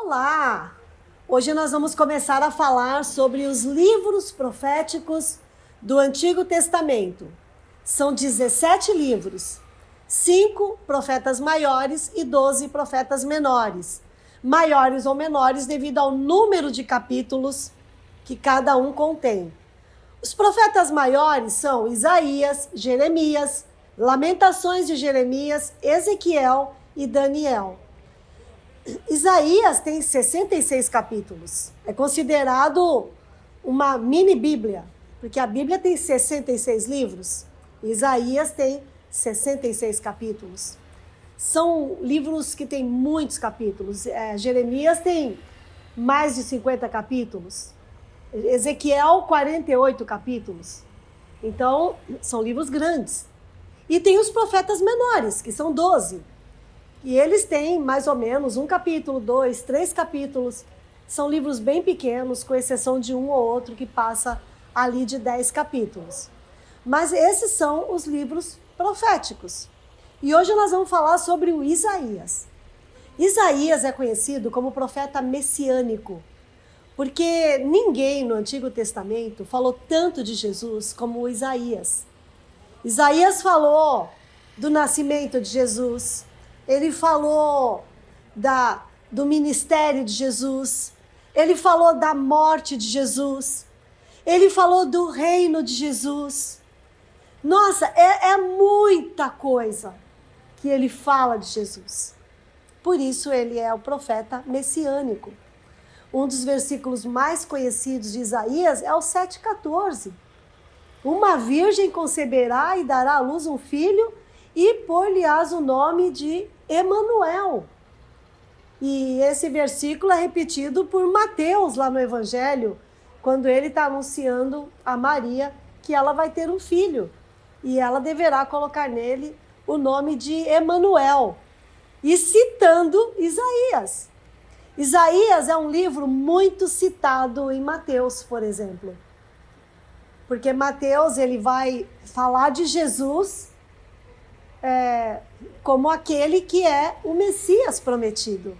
Olá! Hoje nós vamos começar a falar sobre os livros proféticos do Antigo Testamento. São 17 livros, 5 profetas maiores e 12 profetas menores. Maiores ou menores devido ao número de capítulos que cada um contém. Os profetas maiores são Isaías, Jeremias, Lamentações de Jeremias, Ezequiel e Daniel. Isaías tem 66 capítulos. É considerado uma mini Bíblia, porque a Bíblia tem 66 livros. Isaías tem 66 capítulos. São livros que têm muitos capítulos. Jeremias tem mais de 50 capítulos. Ezequiel, 48 capítulos. Então, são livros grandes. E tem os profetas menores, que são 12. E eles têm mais ou menos 1 capítulo, 2, 3 capítulos. São livros bem pequenos, com exceção de um ou outro que passa ali de 10 capítulos. Mas esses são os livros proféticos. E hoje nós vamos falar sobre o Isaías. Isaías é conhecido como profeta messiânico, porque ninguém no Antigo Testamento falou tanto de Jesus como o Isaías. Isaías falou do nascimento de Jesus, ele falou do ministério de Jesus, ele falou da morte de Jesus, ele falou do reino de Jesus. Nossa, é muita coisa que ele fala de Jesus. Por isso ele é o profeta messiânico. Um dos versículos mais conhecidos de Isaías é o 7,14. Uma virgem conceberá e dará à luz um filho e pôr-lhe-ás o nome de Emanuel. E esse versículo é repetido por Mateus lá no Evangelho, quando ele está anunciando a Maria que ela vai ter um filho. E ela deverá colocar nele o nome de Emanuel. E citando Isaías. Isaías é um livro muito citado em Mateus, por exemplo. Porque Mateus ele vai falar de Jesus como aquele que é o Messias prometido.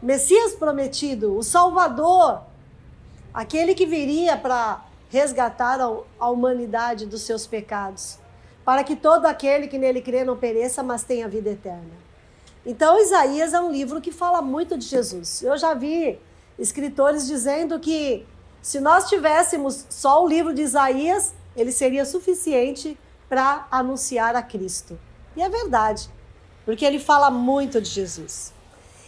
Messias prometido, o Salvador, aquele que viria para resgatar a humanidade dos seus pecados, para que todo aquele que nele crê não pereça, mas tenha vida eterna. Então, Isaías é um livro que fala muito de Jesus. Eu já vi escritores dizendo que se nós tivéssemos só o livro de Isaías, ele seria suficiente para anunciar a Cristo. E é verdade, porque ele fala muito de Jesus.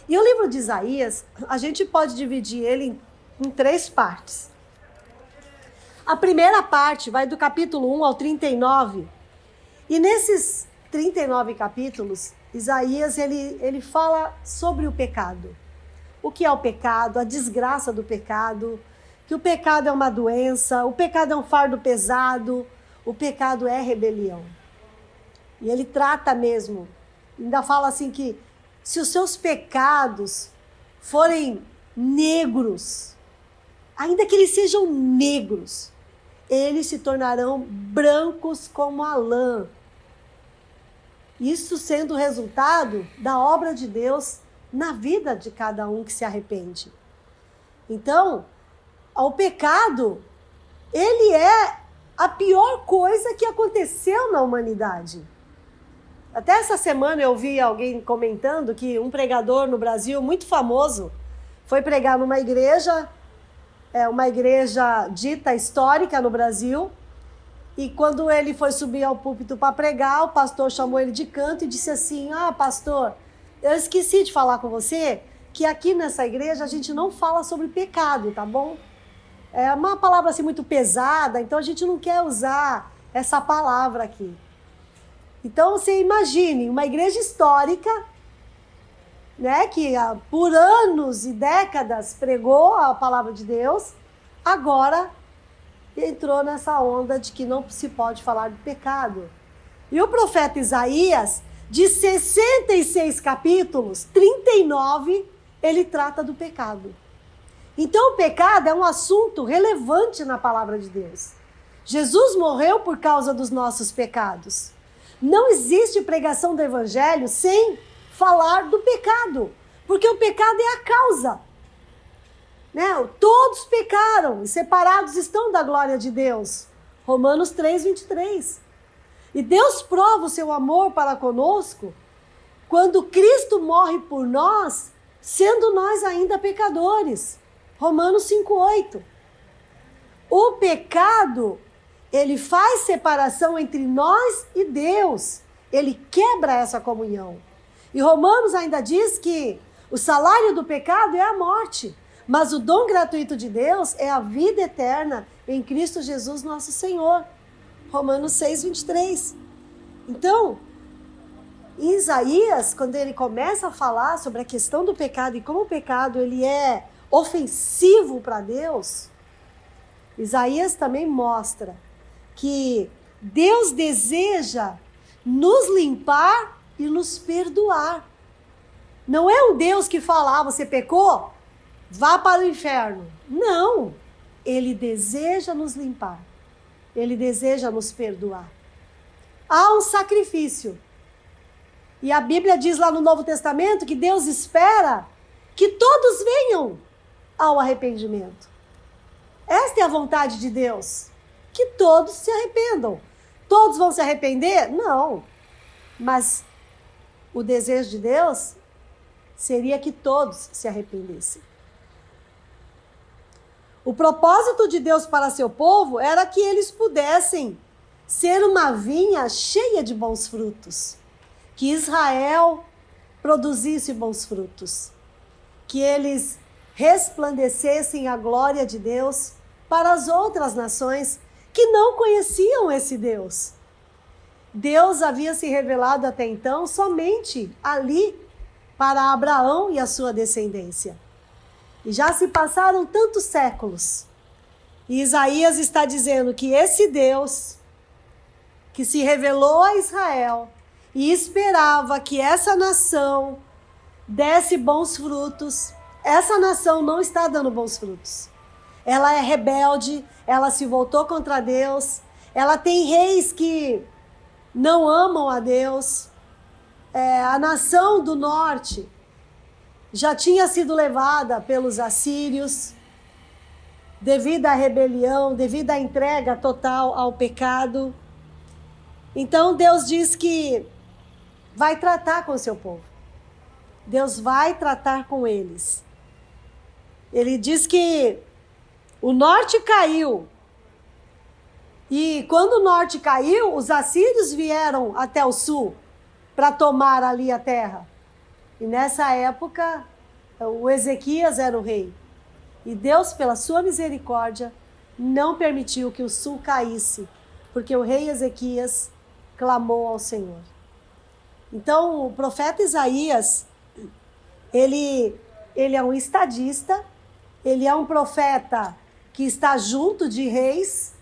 E o livro de Isaías, a gente pode dividir ele em 3 partes. A primeira parte vai do capítulo 1 ao 39. E nesses 39 capítulos, Isaías ele fala sobre o pecado. O que é o pecado, a desgraça do pecado, que o pecado é uma doença, o pecado é um fardo pesado, o pecado é rebelião. E ele trata mesmo, ainda fala assim que se os seus pecados forem negros, ainda que eles sejam negros, eles se tornarão brancos como a lã. Isso sendo o resultado da obra de Deus na vida de cada um que se arrepende. Então, o pecado, ele é a pior coisa que aconteceu na humanidade. Até essa semana eu vi alguém comentando que um pregador no Brasil muito famoso foi pregar numa igreja, uma igreja dita histórica no Brasil, e quando ele foi subir ao púlpito para pregar, o pastor chamou ele de canto e disse assim: pastor, eu esqueci de falar com você que aqui nessa igreja a gente não fala sobre pecado, tá bom? É uma palavra assim muito pesada, então a gente não quer usar essa palavra aqui. Então você imagine uma igreja histórica, né, que por anos e décadas pregou a palavra de Deus, agora entrou nessa onda de que não se pode falar de pecado. E o profeta Isaías, de 66 capítulos, 39, ele trata do pecado. Então o pecado é um assunto relevante na palavra de Deus. Jesus morreu por causa dos nossos pecados. Não existe pregação do evangelho sem falar do pecado, porque o pecado é a causa. né? Todos pecaram e separados estão da glória de Deus. Romanos 3:23. E Deus prova o seu amor para conosco quando Cristo morre por nós, sendo nós ainda pecadores. Romanos 5:8. O pecado, ele faz separação entre nós e Deus. Ele quebra essa comunhão. E Romanos ainda diz que o salário do pecado é a morte, mas o dom gratuito de Deus é a vida eterna em Cristo Jesus nosso Senhor. Romanos 6:23. Então, em Isaías, quando ele começa a falar sobre a questão do pecado e como o pecado ele é ofensivo para Deus, Isaías também mostra que Deus deseja nos limpar e nos perdoar. Não é um Deus que fala, você pecou? Vá para o inferno. Não, ele deseja nos limpar. Ele deseja nos perdoar. Há um sacrifício. E a Bíblia diz lá no Novo Testamento que Deus espera que todos venham ao arrependimento. Esta é a vontade de Deus, que todos se arrependam. Todos vão se arrepender? Não. Mas o desejo de Deus seria que todos se arrependessem. O propósito de Deus para seu povo era que eles pudessem ser uma vinha cheia de bons frutos. Que Israel produzisse bons frutos. Que eles resplandecessem a glória de Deus para as outras nações que não conheciam esse Deus. Deus havia se revelado até então somente ali para Abraão e a sua descendência. E já se passaram tantos séculos. E Isaías está dizendo que esse Deus que se revelou a Israel e esperava que essa nação desse bons frutos, essa nação não está dando bons frutos. Ela é rebelde, ela se voltou contra Deus, ela tem reis que não amam a Deus. A nação do norte já tinha sido levada pelos assírios devido à rebelião, devido à entrega total ao pecado. Então Deus diz que vai tratar com o seu povo. Deus vai tratar com eles. Ele diz que o norte caiu. E quando o norte caiu, os assírios vieram até o sul para tomar ali a terra. E nessa época, o Ezequias era o rei. E Deus, pela sua misericórdia, não permitiu que o sul caísse, porque o rei Ezequias clamou ao Senhor. Então, o profeta Isaías, ele é um estadista, ele é um profeta que está junto de reis.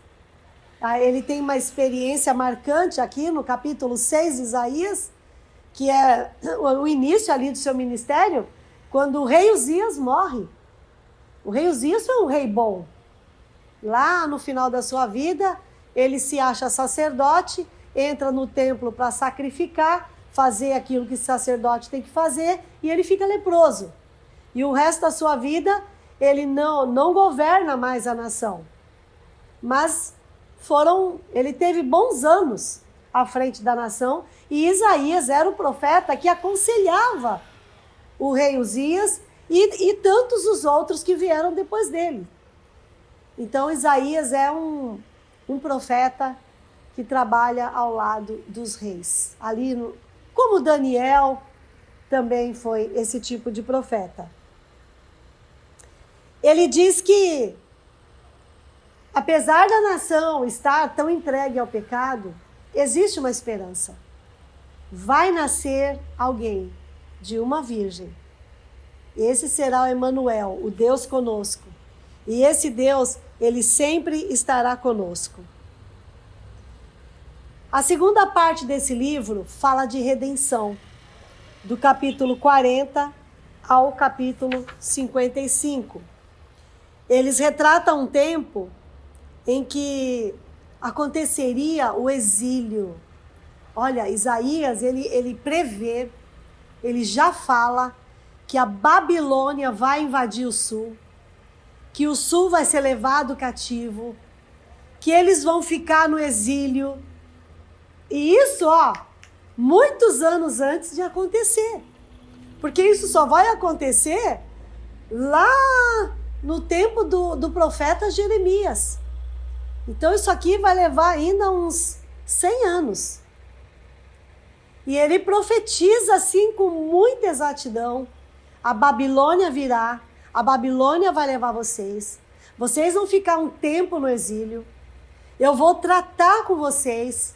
Ele tem uma experiência marcante aqui no capítulo 6 de Isaías, que é o início ali do seu ministério, quando o rei Uzias morre. O rei Uzias foi um rei bom. Lá no final da sua vida, ele se acha sacerdote, entra no templo para sacrificar, fazer aquilo que o sacerdote tem que fazer, e ele fica leproso. E o resto da sua vida, ele não governa mais a nação. Mas ele teve bons anos à frente da nação, e Isaías era o profeta que aconselhava o rei Uzias e tantos os outros que vieram depois dele. Então Isaías é um profeta que trabalha ao lado dos reis. Como Daniel também foi esse tipo de profeta. Ele diz que, apesar da nação estar tão entregue ao pecado, existe uma esperança. Vai nascer alguém de uma virgem. Esse será o Emanuel, o Deus conosco. E esse Deus, ele sempre estará conosco. A segunda parte desse livro fala de redenção, do capítulo 40 ao capítulo 55. Eles retratam um tempo em que aconteceria o exílio. Olha, Isaías, ele prevê, ele já fala que a Babilônia vai invadir o sul. que o sul vai ser levado cativo, que eles vão ficar no exílio. E isso, muitos anos antes de acontecer. Porque isso só vai acontecer lá no tempo do profeta Jeremias. Então isso aqui vai levar ainda uns 100 anos. E ele profetiza assim com muita exatidão. A Babilônia virá, a Babilônia vai levar vocês. Vocês vão ficar um tempo no exílio. Eu vou tratar com vocês.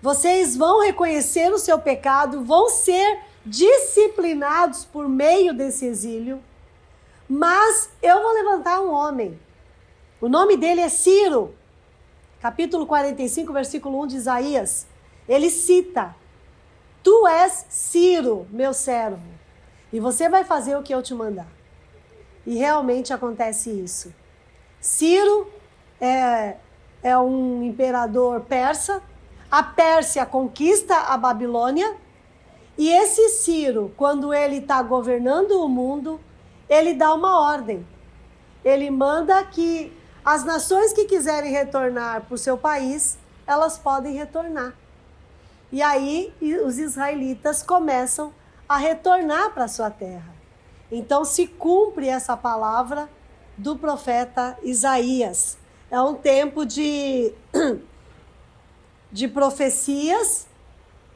Vocês vão reconhecer o seu pecado, vão ser disciplinados por meio desse exílio. Mas eu vou levantar um homem. O nome dele é Ciro. Capítulo 45, versículo 1 de Isaías. Ele cita: Tu és Ciro, meu servo, e você vai fazer o que eu te mandar. E realmente acontece isso. Ciro é um imperador persa. A Pérsia conquista a Babilônia. E esse Ciro, quando ele está governando o mundo, ele dá uma ordem. Ele manda que as nações que quiserem retornar para o seu país, elas podem retornar. E aí os israelitas começam a retornar para a sua terra. Então se cumpre essa palavra do profeta Isaías. É um tempo de profecias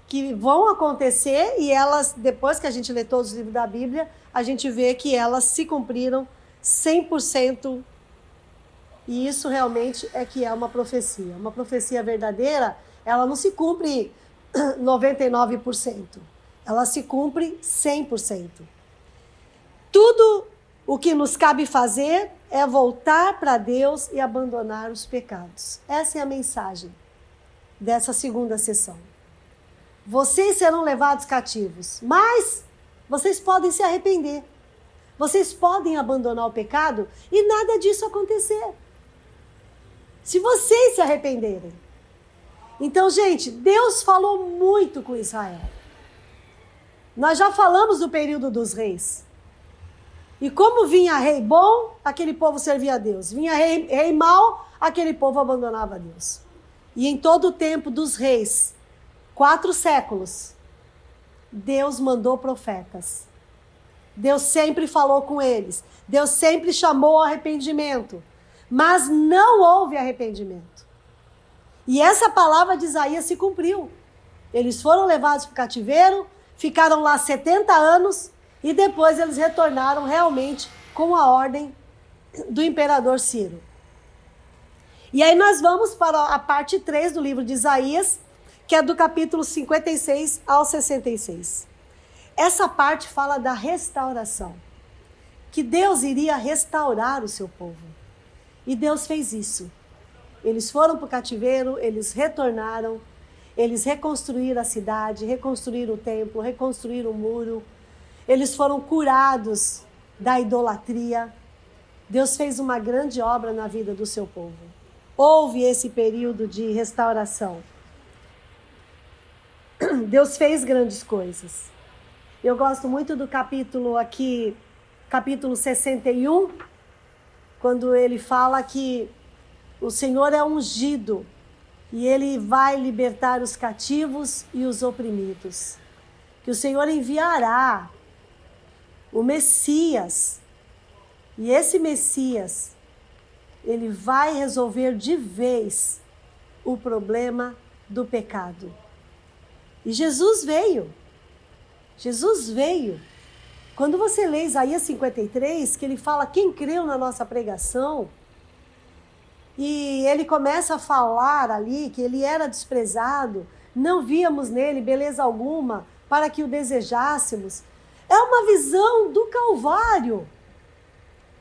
que vão acontecer, e elas, depois que a gente lê todos os livros da Bíblia, a gente vê que elas se cumpriram 100%. E isso realmente é que é uma profecia. Uma profecia verdadeira, ela não se cumpre 99%. Ela se cumpre 100%. Tudo o que nos cabe fazer é voltar para Deus e abandonar os pecados. Essa é a mensagem dessa segunda sessão. Vocês serão levados cativos, mas vocês podem se arrepender. Vocês podem abandonar o pecado e nada disso acontecer. Se vocês se arrependerem. Então, gente, Deus falou muito com Israel. Nós já falamos do período dos reis. E como vinha rei bom, aquele povo servia a Deus. Vinha rei mau, aquele povo abandonava a Deus. E em todo o tempo dos reis, 4 séculos, Deus mandou profetas. Deus sempre falou com eles. Deus sempre chamou ao arrependimento. Mas não houve arrependimento. E essa palavra de Isaías se cumpriu. Eles foram levados para o cativeiro, ficaram lá 70 anos e depois eles retornaram realmente com a ordem do imperador Ciro. E aí nós vamos para a parte 3 do livro de Isaías, que é do capítulo 56 ao 66. Essa parte fala da restauração, que Deus iria restaurar o seu povo. E Deus fez isso. Eles foram para o cativeiro, eles retornaram, eles reconstruíram a cidade, reconstruíram o templo, reconstruíram o muro. Eles foram curados da idolatria. Deus fez uma grande obra na vida do seu povo. Houve esse período de restauração. Deus fez grandes coisas. Eu gosto muito do capítulo aqui, capítulo 61, quando ele fala que o Senhor é ungido e ele vai libertar os cativos e os oprimidos. Que o Senhor enviará o Messias. E esse Messias, ele vai resolver de vez o problema do pecado. E Jesus veio. Jesus veio. Quando você lê Isaías 53, que ele fala quem creu na nossa pregação, e ele começa a falar ali que ele era desprezado, não víamos nele beleza alguma para que o desejássemos. É uma visão do Calvário.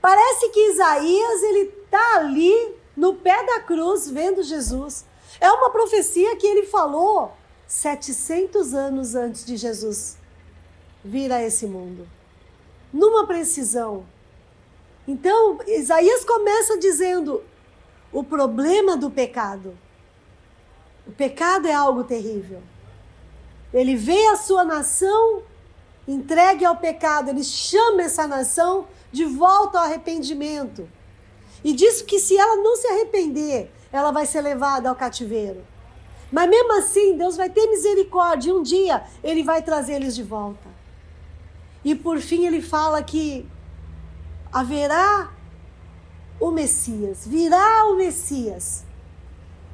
Parece que Isaías ele está ali no pé da cruz vendo Jesus. É uma profecia que ele falou 700 anos antes de Jesus vir a esse mundo. Numa precisão. Então, Isaías começa dizendo o problema do pecado. O pecado é algo terrível. Ele vê a sua nação entregue ao pecado. Ele chama essa nação de volta ao arrependimento. E diz que se ela não se arrepender, ela vai ser levada ao cativeiro. Mas mesmo assim, Deus vai ter misericórdia e um dia Ele vai trazer eles de volta. E por fim Ele fala que haverá o Messias, virá o Messias.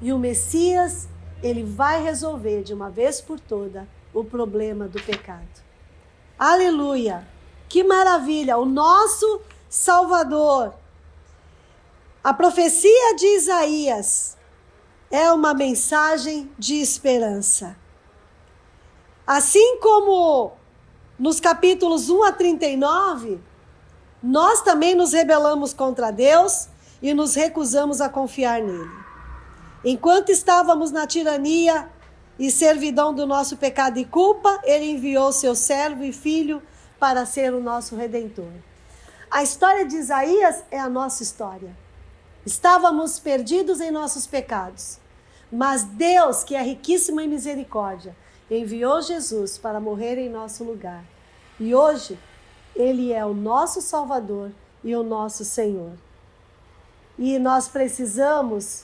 E o Messias, Ele vai resolver de uma vez por toda o problema do pecado. Aleluia! Que maravilha! O nosso Salvador. A profecia de Isaías é uma mensagem de esperança. Assim como nos capítulos 1 a 39, nós também nos rebelamos contra Deus e nos recusamos a confiar nele. Enquanto estávamos na tirania e servidão do nosso pecado e culpa, Ele enviou seu servo e filho para ser o nosso Redentor. A história de Isaías é a nossa história. Estávamos perdidos em nossos pecados, mas Deus, que é riquíssimo em misericórdia, enviou Jesus para morrer em nosso lugar. E hoje, Ele é o nosso Salvador e o nosso Senhor. E nós precisamos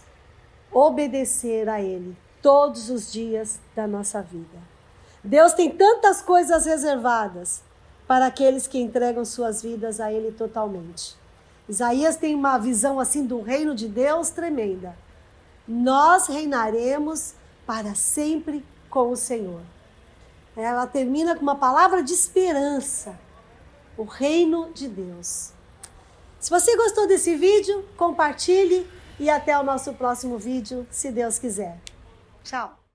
obedecer a Ele todos os dias da nossa vida. Deus tem tantas coisas reservadas para aqueles que entregam suas vidas a Ele totalmente. Isaías tem uma visão assim do reino de Deus tremenda. Nós reinaremos para sempre com o Senhor. Ela termina com uma palavra de esperança. O reino de Deus. Se você gostou desse vídeo, compartilhe e até o nosso próximo vídeo, se Deus quiser. Tchau!